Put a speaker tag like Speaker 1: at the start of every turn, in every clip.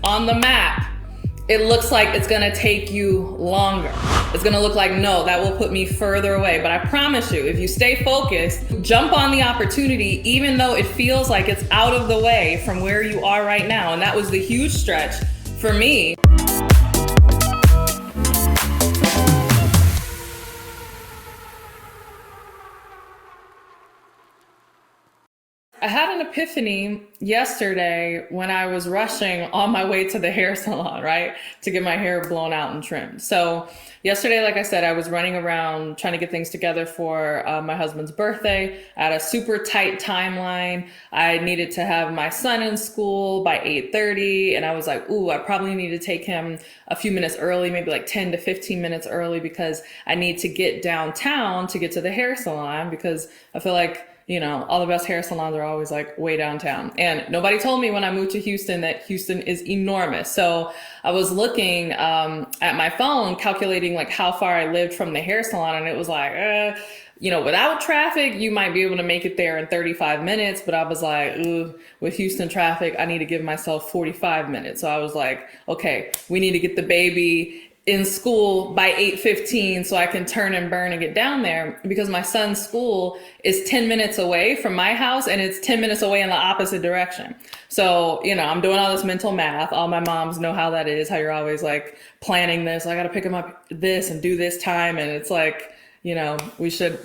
Speaker 1: on the map, it looks like it's gonna take you longer. It's gonna look like, no, that will put me further away. But I promise you, if you stay focused, jump on the opportunity, even though it feels like it's out of the way from where you are right now. And that was the huge stretch for me. I had an epiphany yesterday when I was rushing on my way to the hair salon, right? To get my hair blown out and trimmed. So yesterday, like I said, I was running around trying to get things together for my husband's birthday. I had a super tight timeline. I needed to have my son in school by 8:30. And I was like, ooh, I probably need to take him a few minutes early, maybe like 10 to 15 minutes early, because I need to get downtown to get to the hair salon, because I feel like, you know, all the best hair salons are always like way downtown. And nobody told me when I moved to Houston that Houston is enormous. So I was looking at my phone, calculating like how far I lived from the hair salon. And it was like, you know, without traffic, you might be able to make it there in 35 minutes. But I was like, ooh, with Houston traffic, I need to give myself 45 minutes. So I was like, okay, we need to get the baby in school by 8:15 so I can turn and burn and get down there, because my son's school is 10 minutes away from my house and it's 10 minutes away in the opposite direction. So, you know, I'm doing all this mental math. All my moms know how that is, how you're always like planning this. I got to pick him up this and do this time. And it's like, you know, we should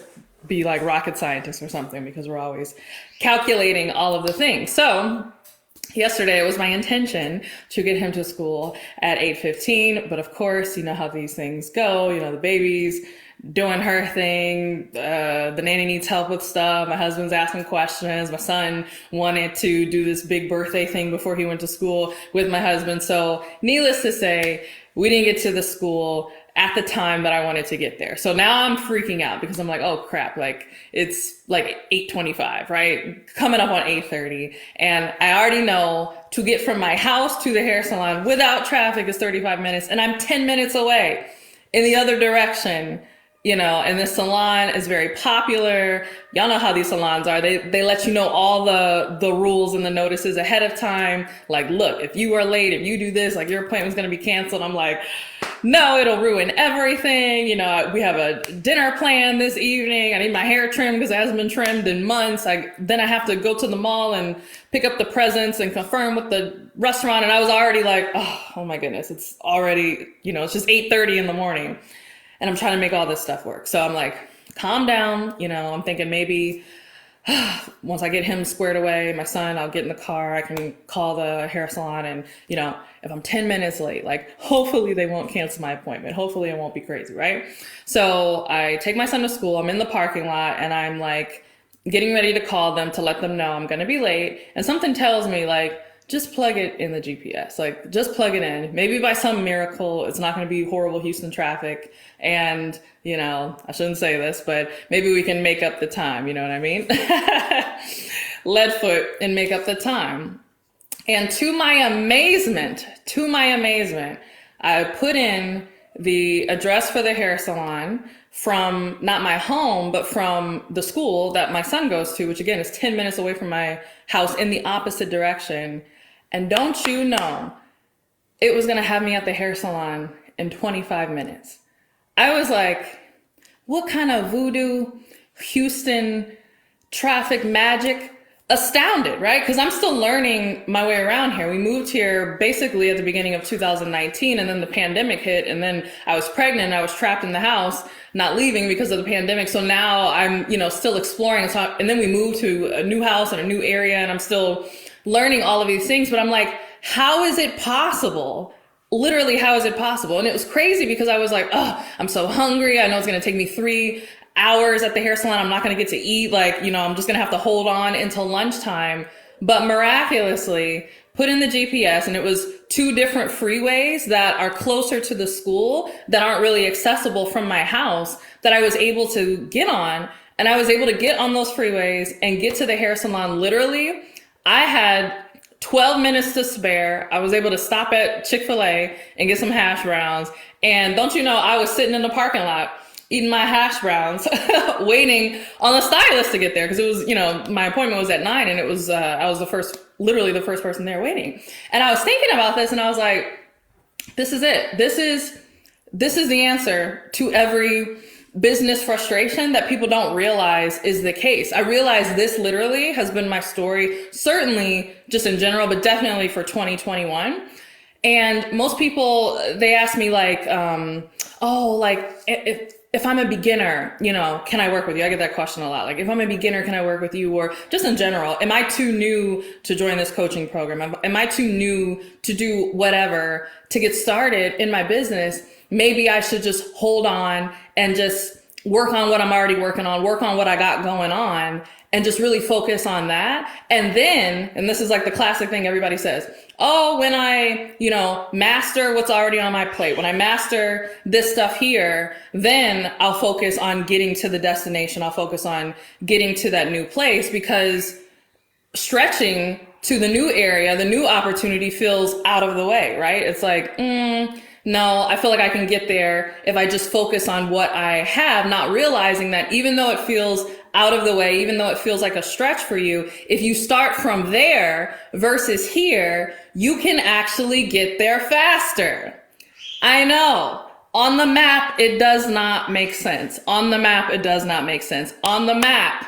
Speaker 1: be like rocket scientists or something, because we're always calculating all of the things. So yesterday, it was my intention to get him to school at 8:15, but of course, you know how these things go. You know, the baby's doing her thing, the nanny needs help with stuff, my husband's asking questions, my son wanted to do this big birthday thing before he went to school with my husband. So needless to say, we didn't get to the school at the time that I wanted to get there. So now I'm freaking out, because I'm like, oh crap, like it's like 8:25, right? Coming up on 8:30. And I already know to get from my house to the hair salon without traffic is 35 minutes. And I'm 10 minutes away in the other direction, you know, and this salon is very popular. Y'all know how these salons are. They let you know all the rules and the notices ahead of time. Like, look, if you are late, if you do this, like your appointment's going to be canceled. I'm like, no, it'll ruin everything. You know, we have a dinner plan this evening. I need my hair trimmed because it hasn't been trimmed in months. Then I have to go to the mall and pick up the presents and confirm with the restaurant. And I was already like, oh my goodness, it's already, you know, it's just 8:30 in the morning. And I'm trying to make all this stuff work. So I'm like, calm down. You know, I'm thinking maybe once I get him squared away, my son, I'll get in the car, I can call the hair salon. And, you know, if I'm 10 minutes late, like hopefully they won't cancel my appointment. Hopefully it won't be crazy, right? So I take my son to school. I'm in the parking lot and I'm like getting ready to call them to let them know I'm going to be late. And something tells me like, just plug it in the GPS, like just plug it in. Maybe by some miracle, it's not going to be horrible Houston traffic. And, you know, I shouldn't say this, but maybe we can make up the time. You know what I mean? Lead foot and make up the time. And to my amazement, I put in the address for the hair salon from not my home, but from the school that my son goes to, which again is 10 minutes away from my house in the opposite direction. And don't you know, it was going to have me at the hair salon in 25 minutes. I was like, what kind of voodoo, Houston traffic magic? Astounded, right? Because I'm still learning my way around here. We moved here basically at the beginning of 2019, and then the pandemic hit, and then I was pregnant. I was trapped in the house, not leaving because of the pandemic. So now I'm, you know, still exploring. And then we moved to a new house in a new area, and I'm still learning all of these things. But I'm like, how is it possible? Literally, how is it possible? And it was crazy because I was like, oh, I'm so hungry. I know it's going to take me 3 hours at the hair salon. I'm not going to get to eat. Like, you know, I'm just going to have to hold on until lunchtime. But miraculously, put in the GPS, and it was 2 different freeways that are closer to the school that aren't really accessible from my house that I was able to get on. And I was able to get on those freeways and get to the hair salon. Literally, I had 12 minutes to spare. I was able to stop at Chick-fil-A and get some hash browns. And don't you know, I was sitting in the parking lot eating my hash browns, waiting on the stylist to get there. Because it was, you know, my appointment was at 9, and it was, I was the first literally the first person there waiting. And I was thinking about this and I was like, this is it. This is the answer to every business frustration that people don't realize is the case. I realize this literally has been my story, certainly just in general, but definitely for 2021. And most people, they ask me like, if I'm a beginner, can I work with you? I get that question a lot. Like, if I'm a beginner, can I work with you? Or just in general, am I too new to join this coaching program? Am I too new to do whatever to get started in my business? Maybe I should just hold on and just work on what I'm already working on, work on what I got going on, and just really focus on that. And then, and this is like the classic thing everybody says, oh, when I, master what's already on my plate, when I master this stuff here, then I'll focus on getting to the destination. I'll focus on getting to that new place, because stretching to the new area, the new opportunity feels out of the way, right? It's like, no, I feel like I can get there if I just focus on what I have, not realizing that even though it feels out of the way, even though it feels like a stretch for you, if you start from there versus here, you can actually get there faster. I know. On the map, it does not make sense. On the map, it does not make sense. On the map,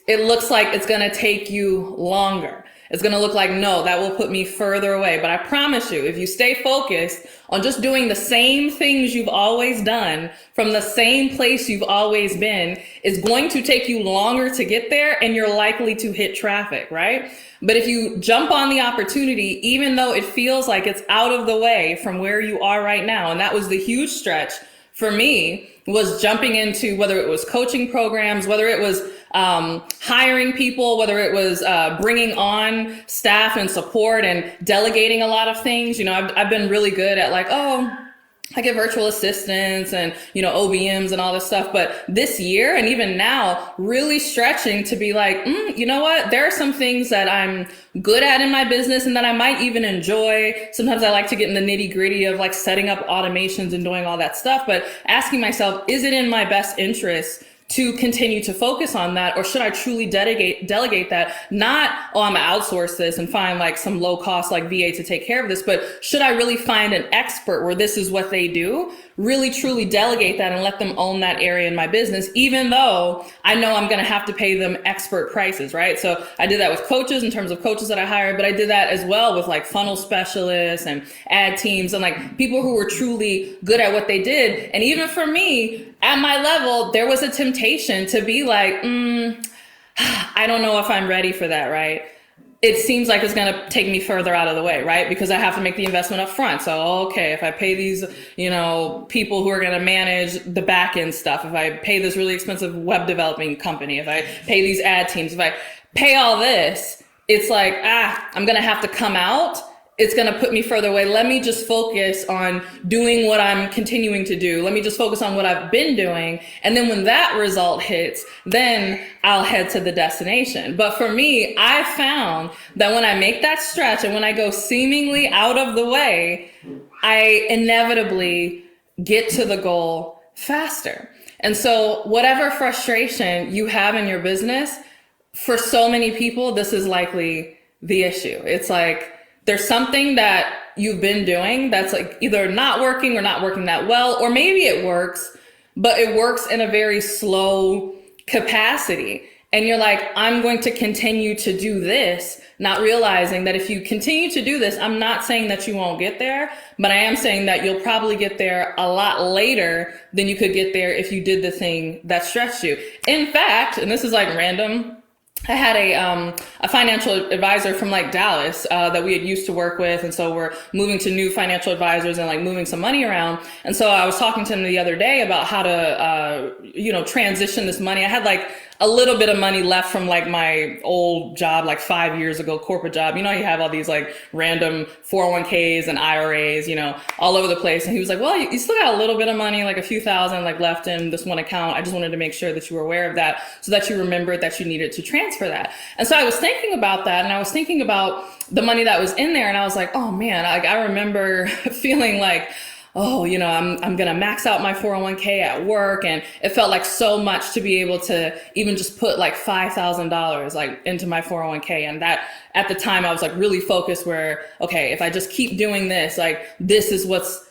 Speaker 1: it looks like it's going to take you longer. It's going to look like, no, that will put me further away. But I promise you, if you stay focused on just doing the same things you've always done from the same place you've always been, it's going to take you longer to get there, and you're likely to hit traffic, right? But if you jump on the opportunity, even though it feels like it's out of the way from where you are right now, and that was the huge stretch for me, was jumping into, whether it was coaching programs, whether it was hiring people, whether it was bringing on staff and support and delegating a lot of things. I've been really good at like, I get virtual assistants and, OBMs and all this stuff. But this year, and even now, really stretching to be like, you know what? There are some things that I'm good at in my business and that I might even enjoy. Sometimes I like to get in the nitty gritty of like setting up automations and doing all that stuff. But asking myself, is it in my best interest to continue to focus on that? Or should I truly delegate that? Not, I'm gonna outsource this and find like some low cost like VA to take care of this, but should I really find an expert where this is what they do? Really truly delegate that and let them own that area in my business, even though I know I'm gonna have to pay them expert prices, right? So I did that with coaches in terms of coaches that I hired, but I did that as well with like funnel specialists and ad teams and like people who were truly good at what they did. And even for me, at my level, there was a temptation to be like, I don't know if I'm ready for that, right? It seems like it's going to take me further out of the way, right? Because I have to make the investment up front. So, okay, if I pay these, people who are going to manage the back end stuff, if I pay this really expensive web developing company, if I pay these ad teams, if I pay all this, it's like, I'm going to have to come out. It's going to put me further away. Let me just focus on doing what I'm continuing to do. Let me just focus on what I've been doing. And then when that result hits, then I'll head to the destination. But for me, I found that when I make that stretch and when I go seemingly out of the way, I inevitably get to the goal faster. And so whatever frustration you have in your business, for so many people, this is likely the issue. It's like, there's something that you've been doing that's like either not working or not working that well, or maybe it works, but it works in a very slow capacity. And you're like, I'm going to continue to do this, not realizing that if you continue to do this, I'm not saying that you won't get there, but I am saying that you'll probably get there a lot later than you could get there if you did the thing that stretched you. In fact, and this is like random, I had a financial advisor from like Dallas that we had used to work with. And so we're moving to new financial advisors and like moving some money around. And so I was talking to him the other day about how to, transition this money. I had like a little bit of money left from like my old job, like 5 years ago, corporate job. You have all these like random 401ks and IRAs, all over the place. And he was like, well, you still got a little bit of money, like a few thousand like left in this one account. I just wanted to make sure that you were aware of that so that you remembered that you needed to transfer that. And so I was thinking about that, and I was thinking about the money that was in there, and I was like, oh man, I remember feeling like, oh, I'm going to max out my 401k at work. And it felt like so much to be able to even just put like $5,000 like into my 401k. And that at the time I was like really focused where, okay, if I just keep doing this, like this is what's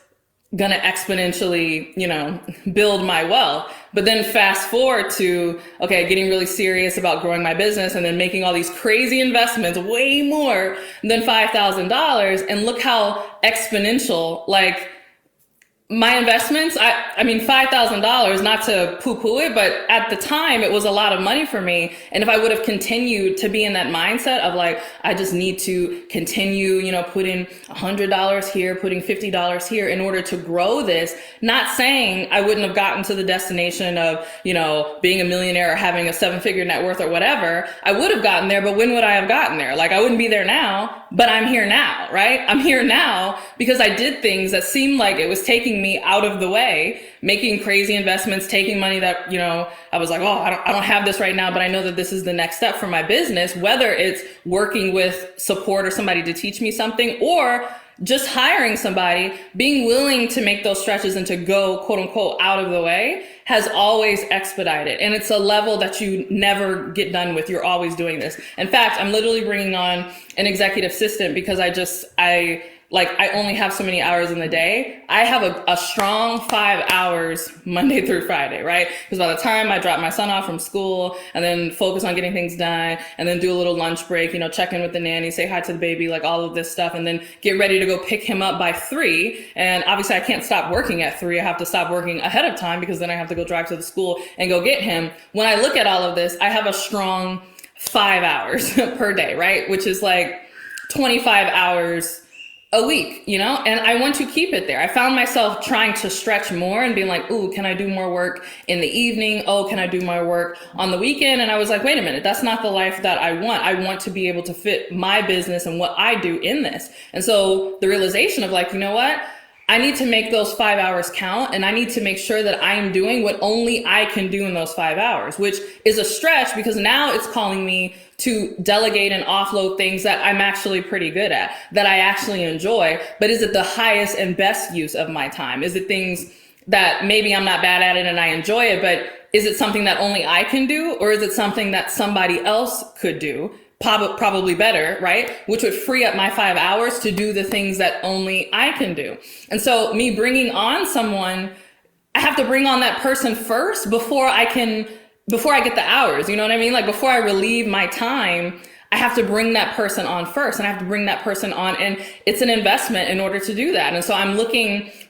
Speaker 1: going to exponentially, build my wealth. But then fast forward to, okay, getting really serious about growing my business and then making all these crazy investments, way more than $5,000. And look how exponential, like my investments, I mean, $5,000, not to poo-poo it, but at the time it was a lot of money for me. And if I would have continued to be in that mindset of like, I just need to continue, putting $100 here, putting $50 here in order to grow this, not saying I wouldn't have gotten to the destination of, being a millionaire or having a 7-figure net worth or whatever. I would have gotten there, but when would I have gotten there? Like I wouldn't be there now, but I'm here now, right? I'm here now because I did things that seemed like it was taking me out of the way, making crazy investments, taking money that, I was like, oh, I don't have this right now, but I know that this is the next step for my business, whether it's working with support or somebody to teach me something or just hiring somebody, being willing to make those stretches and to go, quote unquote, out of the way has always expedited. And it's a level that you never get done with. You're always doing this. In fact, I'm literally bringing on an executive assistant because I only have so many hours in the day. I have a strong 5 hours Monday through Friday, right? Because by the time I drop my son off from school and then focus on getting things done and then do a little lunch break, check in with the nanny, say hi to the baby, like all of this stuff, and then get ready to go pick him up by 3. And obviously I can't stop working at 3. I have to stop working ahead of time because then I have to go drive to the school and go get him. When I look at all of this, I have a strong 5 hours per day, right? Which is like 25 hours a week, and I want to keep it there. I found myself trying to stretch more and being like, ooh, can I do more work in the evening? Oh, can I do more work on the weekend? And I was like, wait a minute, that's not the life that I want. I want to be able to fit my business and what I do in this. And so the realization of like, you know what? I need to make those 5 hours count, and I need to make sure that I am doing what only I can do in those 5 hours, which is a stretch because now it's calling me to delegate and offload things that I'm actually pretty good at, that I actually enjoy. But is it the highest and best use of my time? Is it things that maybe I'm not bad at it and I enjoy it, but is it something that only I can do, or is it something that somebody else could do? Probably better, right? Which would free up my 5 hours to do the things that only I can do. And so me bringing on someone, I have to bring on that person first before I get the hours. You know what I mean? Like before I relieve my time, I have to bring that person on first, and I have to bring that person on, and it's an investment in order to do that. And so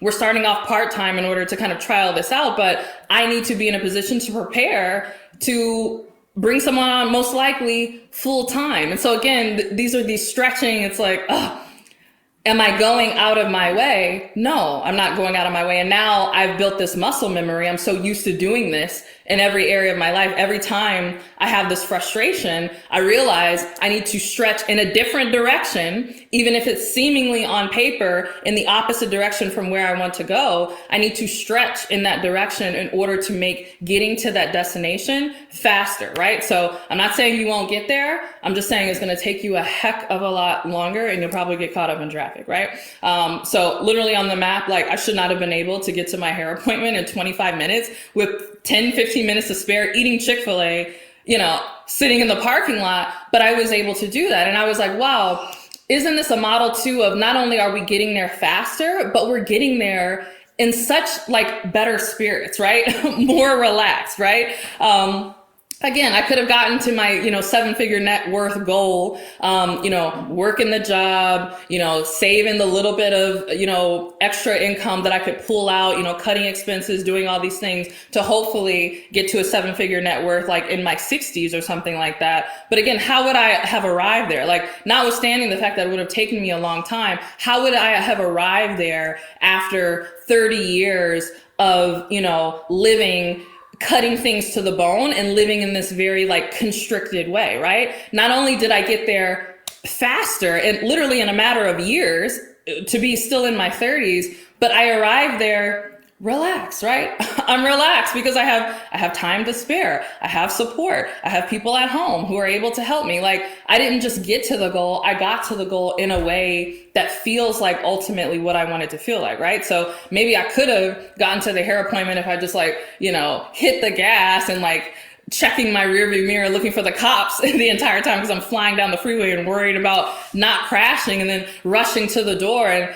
Speaker 1: we're starting off part-time in order to kind of trial this out, but I need to be in a position to prepare to bring someone on most likely full time. And so again, these are these stretching. It's like, am I going out of my way? No, I'm not going out of my way. And now I've built this muscle memory. I'm so used to doing this in every area of my life. Every time I have this frustration, I realize I need to stretch in a different direction, even if it's seemingly on paper in the opposite direction from where I want to go. I need to stretch in that direction in order to make getting to that destination faster, right? So I'm not saying you won't get there. I'm just saying it's going to take you a heck of a lot longer, and you'll probably get caught up in traffic, right? So literally on the map, like I should not have been able to get to my hair appointment in 25 minutes with 10, 15 minutes to spare, eating Chick-fil-A, sitting in the parking lot, but I was able to do that. And I was like, wow, isn't this a model too of not only are we getting there faster, but we're getting there in such like better spirits, right? More relaxed, right? Again, I could have gotten to my, 7-figure net worth goal, working the job, saving the little bit of, extra income that I could pull out, cutting expenses, doing all these things to hopefully get to a 7-figure net worth, like in my 60s or something like that. But again, how would I have arrived there? Like, notwithstanding the fact that it would have taken me a long time, how would I have arrived there after 30 years of, living, cutting things to the bone and living in this very like constricted way, right? Not only did I get there faster and literally in a matter of years to be still in my 30s, but I arrived there relaxed, right? I'm relaxed because I have time to spare. I have support. I have people at home who are able to help me. Like, I didn't just get to the goal. I got to the goal in a way that feels like ultimately what I wanted to feel like, right? So maybe I could have gotten to the hair appointment if I just like, hit the gas and like checking my rearview mirror, looking for the cops the entire time because I'm flying down the freeway and worried about not crashing, and then rushing to the door and,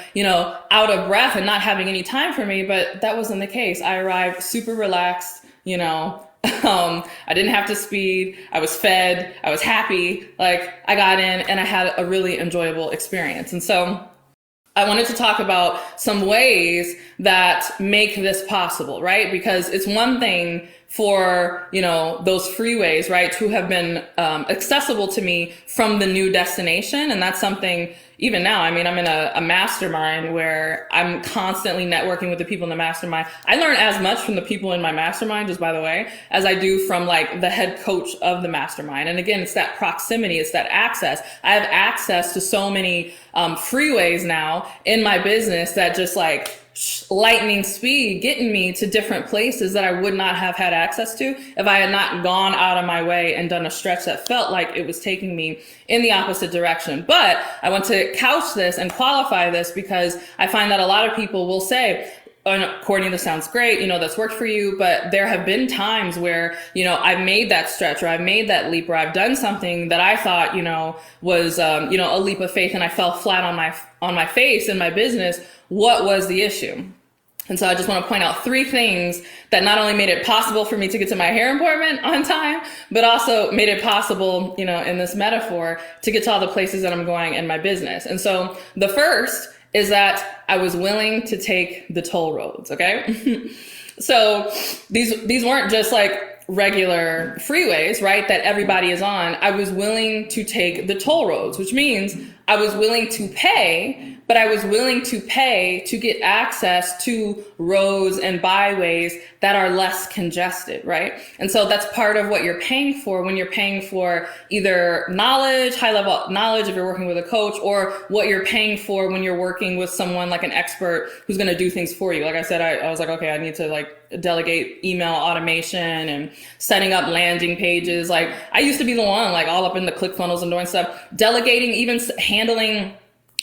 Speaker 1: out of breath and not having any time for me. But that wasn't the case. I arrived super relaxed, I didn't have to speed. I was fed. I was happy. Like, I got in and I had a really enjoyable experience. And so I wanted to talk about some ways that make this possible, right? Because it's one thing for, those freeways, right, to have been accessible to me from the new destination. And that's something even now, I'm in a mastermind where I'm constantly networking with the people in the mastermind. I learn as much from the people in my mastermind, just by the way, as I do from like the head coach of the mastermind. And again, it's that proximity, it's that access. I have access to so many freeways now in my business that just like lightning speed getting me to different places that I would not have had access to if I had not gone out of my way and done a stretch that felt like it was taking me in the opposite direction. But I want to couch this and qualify this because I find that a lot of people will say, "Oh, no, Courtney, this sounds great. That's worked for you." But there have been times where, I've made that stretch or I've made that leap or I've done something that I thought, was, a leap of faith, and I fell flat on my face in my business. What was the issue? And so I just want to point out 3 things that not only made it possible for me to get to my hair appointment on time, but also made it possible, in this metaphor, to get to all the places that I'm going in my business. And so the first is that I was willing to take the toll roads. Okay. So these weren't just like regular freeways, right, that everybody is on. I was willing to take the toll roads, which means I was willing to pay, but I was willing to pay to get access to roads and byways that are less congested, right? And so that's part of what you're paying for when you're paying for either knowledge, high level knowledge if you're working with a coach, or what you're paying for when you're working with someone like an expert who's going to do things for you. Like I said, I was like, okay, I need to like delegate email automation and setting up landing pages. Like, I used to be the one like all up in the ClickFunnels and doing stuff, delegating, even handling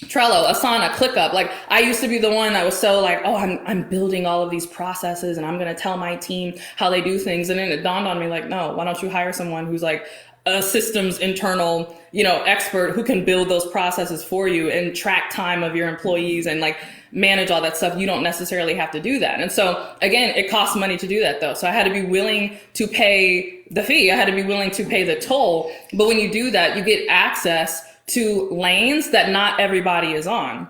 Speaker 1: Trello, Asana, ClickUp. Like, I used to be the one that was so like, oh, I'm building all of these processes and I'm going to tell my team how they do things. And then it dawned on me like, no, why don't you hire someone who's like a systems internal, expert who can build those processes for you and track time of your employees and like manage all that stuff. You don't necessarily have to do that. And so again, it costs money to do that though. So I had to be willing to pay the fee. I had to be willing to pay the toll. But when you do that, you get access to lanes that not everybody is on.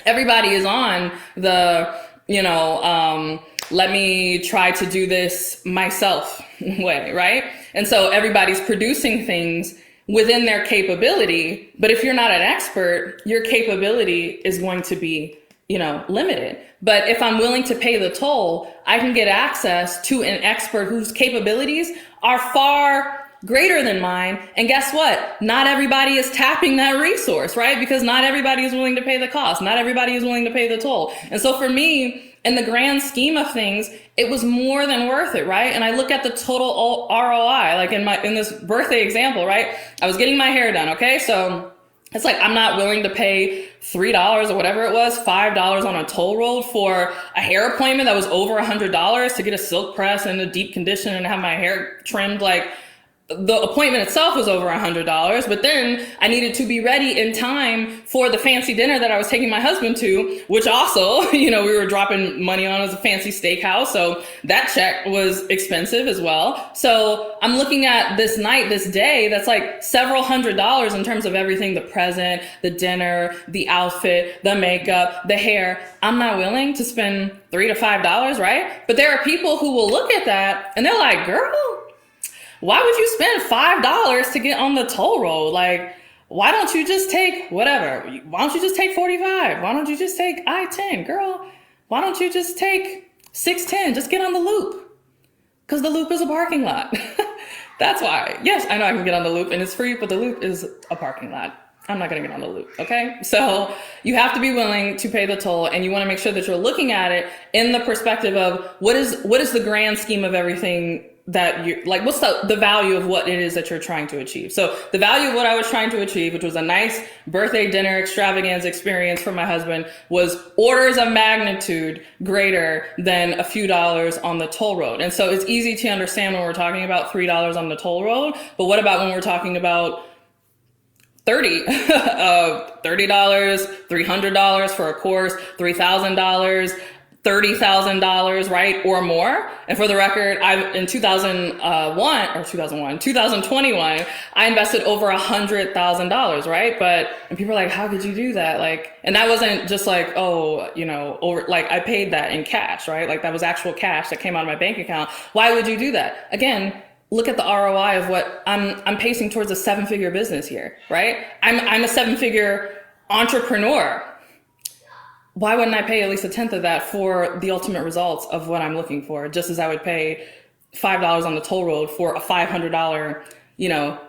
Speaker 1: Everybody is on the, let me try to do this myself way, right? And so everybody's producing things within their capability. But if you're not an expert, your capability is going to be, limited. But if I'm willing to pay the toll, I can get access to an expert whose capabilities are far greater than mine. And guess what? Not everybody is tapping that resource, right? Because not everybody is willing to pay the cost. Not everybody is willing to pay the toll. And so for me, in the grand scheme of things, it was more than worth it, right? And I look at the total ROI, like in this birthday example, right? I was getting my hair done, okay? So it's like, I'm not willing to pay $3 or whatever it was, $5 on a toll road for a hair appointment that was over $100 to get a silk press and a deep condition and have my hair trimmed. Like, the appointment itself was over $100, but then I needed to be ready in time for the fancy dinner that I was taking my husband to, which also, we were dropping money on as a fancy steakhouse. So that check was expensive as well. So I'm looking at this night, this day, that's like several $100s in terms of everything, the present, the dinner, the outfit, the makeup, the hair. I'm not willing to spend $3 to $5, right? But there are people who will look at that and they're like, girl, why would you spend $5 to get on the toll road? Like, why don't you just take whatever? Why don't you just take 45? Why don't you just take I-10? Girl, why don't you just take 610? Just get on the loop. Because the loop is a parking lot. That's why. Yes, I know I can get on the loop and it's free, but the loop is a parking lot. I'm not going to get on the loop. Okay. So you have to be willing to pay the toll, and you want to make sure that you're looking at it in the perspective of what is the grand scheme of everything that you like, what's the value of what it is that you're trying to achieve. So the value of what I was trying to achieve, which was a nice birthday dinner extravaganza experience for my husband, was orders of magnitude greater than a few dollars on the toll road. And so it's easy to understand when we're talking about $3 on the toll road, but what about when we're talking about $30, $300 for a course, $3,000, $30,000, right? Or more. And for the record, in 2021, I invested over $100,000, right? And people are like, how could you do that? Like, and that wasn't just like, I paid that in cash, right? Like that was actual cash that came out of my bank account. Why would you do that? Again, look at the ROI of what I'm pacing towards a 7-figure business here, right? I'm a 7-figure entrepreneur. Why wouldn't I pay at least a tenth of that for the ultimate results of what I'm looking for? Just as I would pay $5 on the toll road for a $500,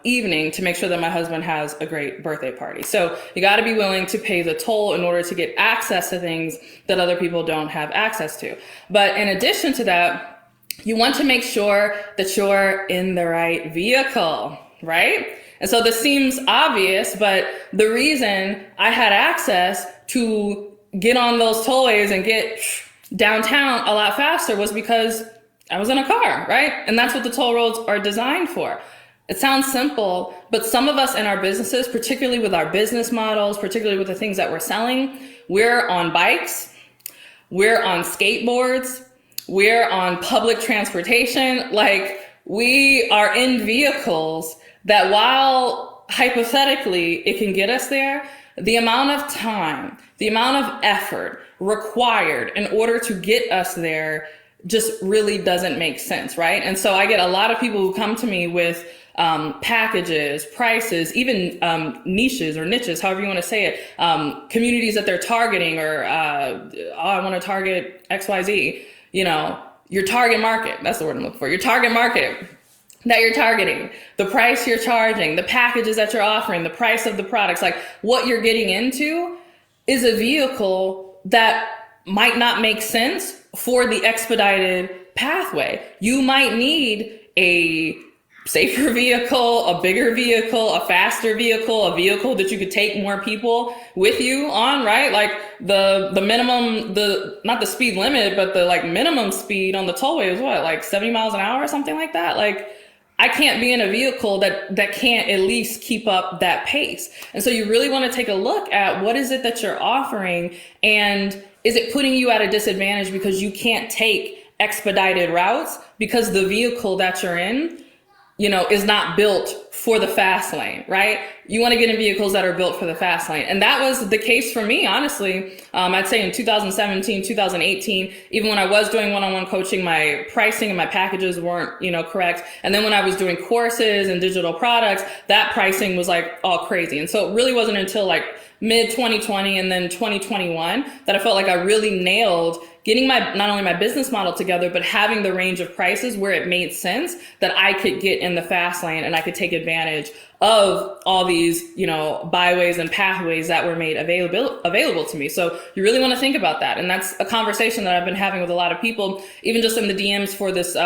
Speaker 1: evening to make sure that my husband has a great birthday party. So you got to be willing to pay the toll in order to get access to things that other people don't have access to. But in addition to that, you want to make sure that you're in the right vehicle, right? And so this seems obvious, but the reason I had access to get on those tollways and get downtown a lot faster was because I was in a car, right? And that's what the toll roads are designed for. It sounds simple, but some of us in our businesses, particularly with our business models, particularly with the things that we're selling, we're on bikes, we're on skateboards, we're on public transportation. Like, we are in vehicles that, while hypothetically it can get us there, the amount of time, the amount of effort required in order to get us there just really doesn't make sense, right? And so I get a lot of people who come to me with packages, prices, even niches, however you want to say it, communities that they're targeting, or I want to target XYZ. Your target market, that's the word I'm looking for, your target market that you're targeting, the price you're charging, the packages that you're offering, the price of the products, like what you're getting into is a vehicle that might not make sense for the expedited pathway. You might need a safer vehicle, a bigger vehicle, a faster vehicle, a vehicle that you could take more people with you on, right? Like the minimum, not the speed limit, but the minimum speed on the tollway is what, like 70 miles an hour or something like that? Like, I can't be in a vehicle that can't at least keep up that pace. And so you really want to take a look at what is it that you're offering, and is it putting you at a disadvantage because you can't take expedited routes because the vehicle that you're in, is not built for the fast lane, right? You want to get in vehicles that are built for the fast lane. And that was the case for me, honestly. I'd say in 2017, 2018, even when I was doing one-on-one coaching, my pricing and my packages weren't, correct. And then when I was doing courses and digital products, that pricing was like all crazy. And so it really wasn't until like mid 2020 and then 2021 that I felt like I really nailed getting not only my business model together, but having the range of prices where it made sense that I could get in the fast lane and I could take advantage of all these, byways and pathways that were made available to me. So you really want to think about that. And that's a conversation that I've been having with a lot of people, even just in the DMs for this,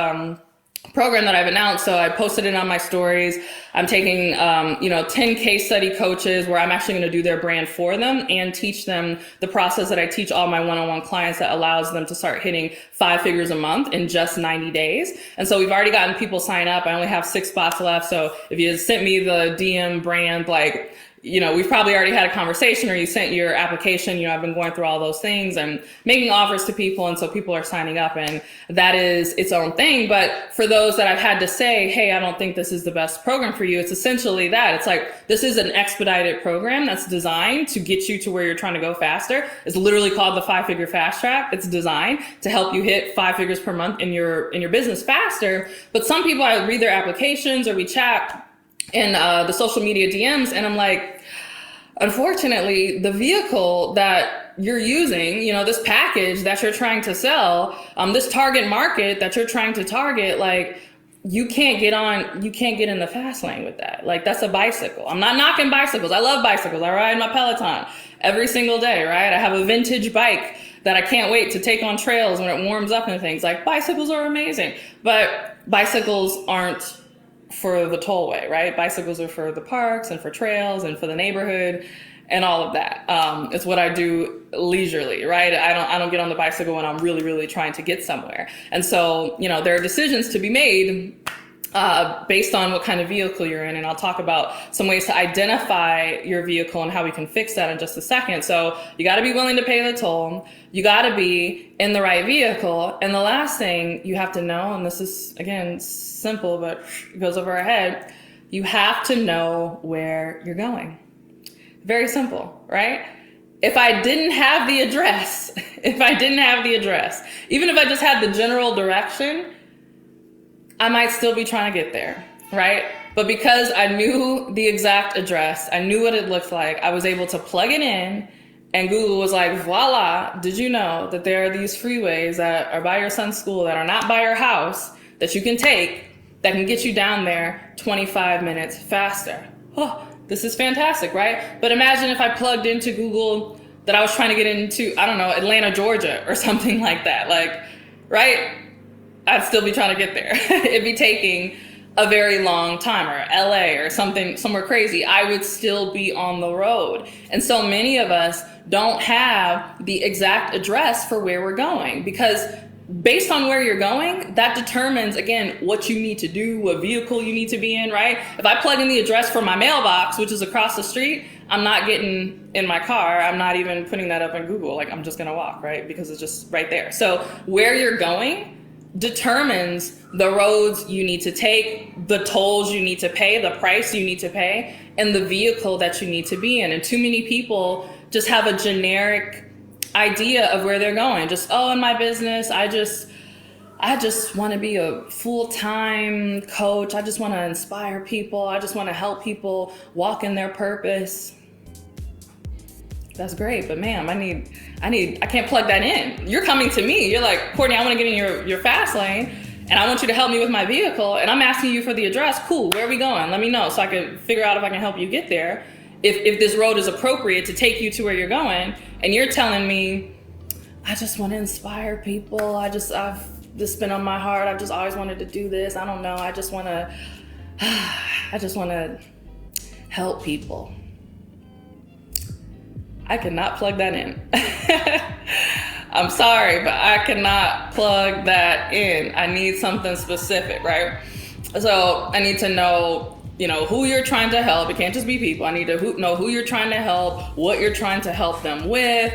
Speaker 1: program that I've announced. So I posted it on my stories. I'm taking, 10 case study coaches where I'm actually going to do their brand for them and teach them the process that I teach all my one-on-one clients that allows them to start hitting 5 figures a month in just 90 days. And so we've already gotten people sign up. I only have 6 spots left. So if you sent me the DM brand, we've probably already had a conversation, or you sent your application. I've been going through all those things and making offers to people. And so people are signing up, and that is its own thing. But for those that I've had to say, hey, I don't think this is the best program for you, it's essentially that. It's like, this is an expedited program that's designed to get you to where you're trying to go faster. It's literally called the 5-figure fast track. It's designed to help you hit 5 figures per month in your business faster. But some people, I read their applications or we chat in the social media DMs, and I'm like, unfortunately, the vehicle that you're using, this package that you're trying to sell, this target market that you're trying to target, like, you can't get in the fast lane with that. Like, that's a bicycle. I'm not knocking bicycles. I love bicycles. I ride my Peloton every single day, right? I have a vintage bike that I can't wait to take on trails when it warms up and things. Like, bicycles are amazing, but bicycles aren't for the tollway, right? Bicycles are for the parks and for trails and for the neighborhood and all of that. It's what I do leisurely, right? I don't get on the bicycle when I'm really, really trying to get somewhere. And so, there are decisions to be made based on what kind of vehicle you're in. And I'll talk about some ways to identify your vehicle and how we can fix that in just a second. So you got to be willing to pay the toll. You got to be in the right vehicle. And the last thing you have to know, and this is, again, simple, but it goes over our head, you have to know where you're going. Very simple, right? If I didn't have the address, even if I just had the general direction, I might still be trying to get there, right? But because I knew the exact address, I knew what it looked like, I was able to plug it in, and Google was like, voila, did you know that there are these freeways that are by your son's school that are not by your house that you can take that can get you down there 25 minutes faster? Oh, this is fantastic, right? But imagine if I plugged into Google that I was trying to get into, I don't know, Atlanta, Georgia or something like that. Like, right? I'd still be trying to get there. It'd be taking a very long time, or LA or something, somewhere crazy. I would still be on the road. And so many of us don't have the exact address for where we're going, because based on where you're going, that determines, again, what you need to do, what vehicle you need to be in, right? If I plug in the address for my mailbox, which is across the street, I'm not getting in my car. I'm not even putting that up in Google. Like, I'm just going to walk, right? Because it's just right there. So where you're going determines the roads you need to take, the tolls you need to pay, the price you need to pay, and the vehicle that you need to be in. And too many people just have a generic idea of where they're going. Just, oh, in my business, I just want to be a full-time coach. I just want to inspire people. I just want to help people walk in their purpose. That's great, but ma'am, I can't plug that in. You're coming to me. You're like, Courtney, I want to get in your fast lane, and I want you to help me with my vehicle, and I'm asking you for the address. Cool, where are we going? Let me know so I can figure out if I can help you get there. If this road is appropriate to take you to where you're going, and you're telling me, I just want to inspire people. I've this been on my heart. I've just always wanted to do this. I don't know. I just want to help people. I cannot plug that in. I'm sorry, but I cannot plug that in. I need something specific, right? So I need to know, who you're trying to help. It can't just be people. I need to know who you're trying to help, what you're trying to help them with,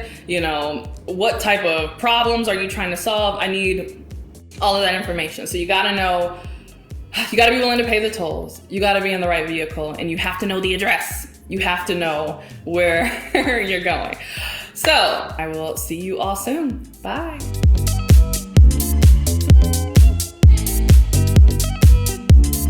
Speaker 1: what type of problems are you trying to solve. I need all of that information. So you got to know, you got to be willing to pay the tolls. You got to be in the right vehicle, and you have to know the address. You have to know where you're going. So I will see you all soon. Bye.